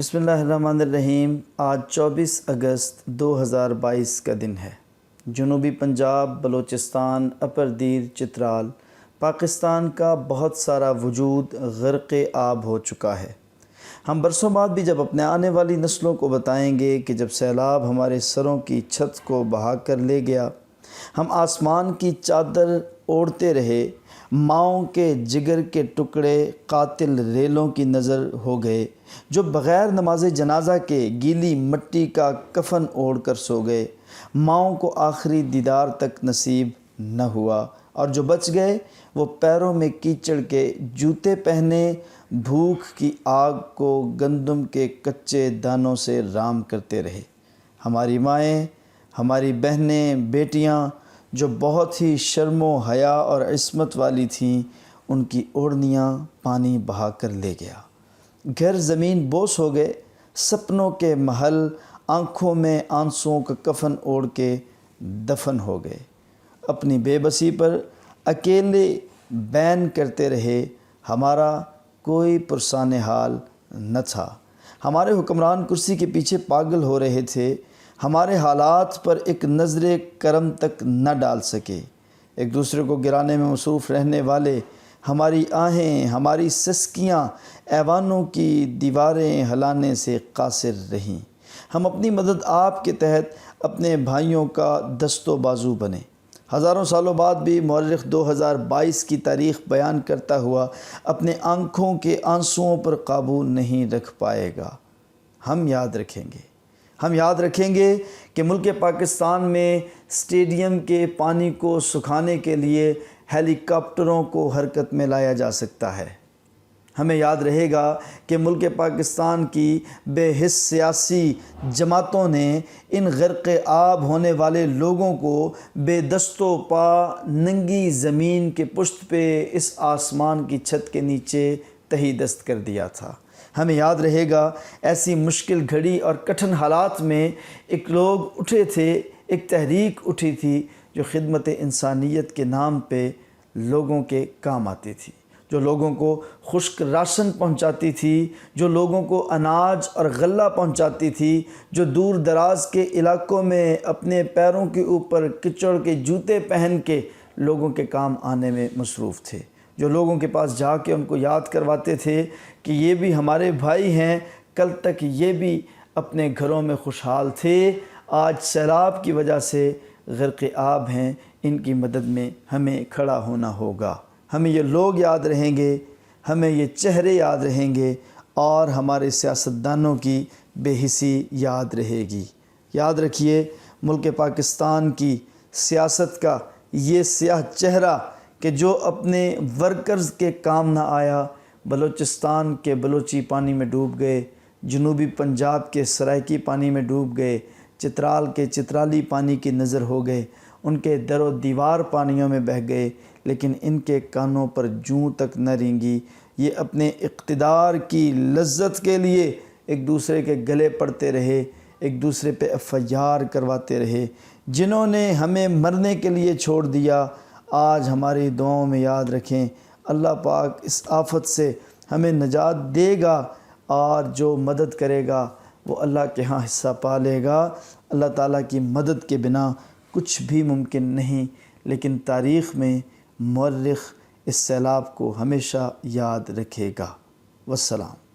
بسم اللہ الرحمن الرحیم۔ آج 24 اگست 2022 کا دن ہے۔ جنوبی پنجاب، بلوچستان، اپر دیر، چترال، پاکستان کا بہت سارا وجود غرق آب ہو چکا ہے۔ ہم برسوں بعد بھی جب اپنے آنے والی نسلوں کو بتائیں گے کہ جب سیلاب ہمارے سروں کی چھت کو بہا کر لے گیا، ہم آسمان کی چادر اوڑھتے رہے، ماؤں کے جگر کے ٹکڑے قاتل ریلوں کی نظر ہو گئے، جو بغیر نماز جنازہ کے گیلی مٹی کا کفن اوڑھ کر سو گئے، ماؤں کو آخری دیدار تک نصیب نہ ہوا، اور جو بچ گئے وہ پیروں میں کیچڑ کے جوتے پہنے بھوک کی آگ کو گندم کے کچے دانوں سے رام کرتے رہے۔ ہماری مائیں، ہماری بہنیں، بیٹیاں جو بہت ہی شرم و حیا اور عصمت والی تھیں، ان کی اوڑھنیاں پانی بہا کر لے گیا۔ گھر زمین بوس ہو گئے، سپنوں کے محل آنکھوں میں آنسوؤں کا کفن اوڑھ کے دفن ہو گئے۔ اپنی بے بسی پر اکیلے بین کرتے رہے، ہمارا کوئی پرسان حال نہ تھا۔ ہمارے حکمران کرسی کے پیچھے پاگل ہو رہے تھے، ہمارے حالات پر ایک نظر کرم تک نہ ڈال سکے۔ ایک دوسرے کو گرانے میں مصروف رہنے والے، ہماری آہیں، ہماری سسکیاں ایوانوں کی دیواریں ہلانے سے قاصر رہیں۔ ہم اپنی مدد آپ کے تحت اپنے بھائیوں کا دست و بازو بنے۔ ہزاروں سالوں بعد بھی مورخ 2022 کی تاریخ بیان کرتا ہوا اپنے آنکھوں کے آنسوؤں پر قابو نہیں رکھ پائے گا۔ ہم یاد رکھیں گے کہ ملک پاکستان میں اسٹیڈیم کے پانی کو سکھانے کے لیے ہیلی کاپٹروں کو حرکت میں لایا جا سکتا ہے۔ ہمیں یاد رہے گا کہ ملک پاکستان کی بے حس سیاسی جماعتوں نے ان غرق آب ہونے والے لوگوں کو بے دست و پا ننگی زمین کے پشت پہ اس آسمان کی چھت کے نیچے تہی دست کر دیا تھا۔ ہمیں یاد رہے گا ایسی مشکل گھڑی اور کٹھن حالات میں ایک لوگ اٹھے تھے، ایک تحریک اٹھی تھی جو خدمت انسانیت کے نام پہ لوگوں کے کام آتی تھی، جو لوگوں کو خشک راشن پہنچاتی تھی، جو لوگوں کو اناج اور غلہ پہنچاتی تھی، جو دور دراز کے علاقوں میں اپنے پیروں کے اوپر کچڑ کے جوتے پہن کے لوگوں کے کام آنے میں مصروف تھے، جو لوگوں کے پاس جا کے ان کو یاد کرواتے تھے کہ یہ بھی ہمارے بھائی ہیں، کل تک یہ بھی اپنے گھروں میں خوشحال تھے، آج سیلاب کی وجہ سے غرق آب ہیں، ان کی مدد میں ہمیں کھڑا ہونا ہوگا۔ ہمیں یہ لوگ یاد رہیں گے، ہمیں یہ چہرے یاد رہیں گے، اور ہمارے سیاستدانوں کی بے حسی یاد رہے گی۔ یاد رکھیے، ملک پاکستان کی سیاست کا یہ سیاہ چہرہ کہ جو اپنے ورکرز کے کام نہ آیا، بلوچستان کے بلوچی پانی میں ڈوب گئے، جنوبی پنجاب کے سرائکی پانی میں ڈوب گئے، چترال کے چترالی پانی کی نظر ہو گئے، ان کے در و دیوار پانیوں میں بہہ گئے، لیکن ان کے کانوں پر جوں تک نہ رینگی۔ یہ اپنے اقتدار کی لذت کے لیے ایک دوسرے کے گلے پڑتے رہے، ایک دوسرے پہ FIR کرواتے رہے، جنہوں نے ہمیں مرنے کے لیے چھوڑ دیا۔ آج ہماری دعاؤں میں یاد رکھیں، اللہ پاک اس آفت سے ہمیں نجات دے گا، اور جو مدد کرے گا وہ اللہ کے ہاں حصہ پا لے گا۔ اللہ تعالیٰ کی مدد کے بنا کچھ بھی ممکن نہیں، لیکن تاریخ میں مورخ اس سیلاب کو ہمیشہ یاد رکھے گا۔ والسلام۔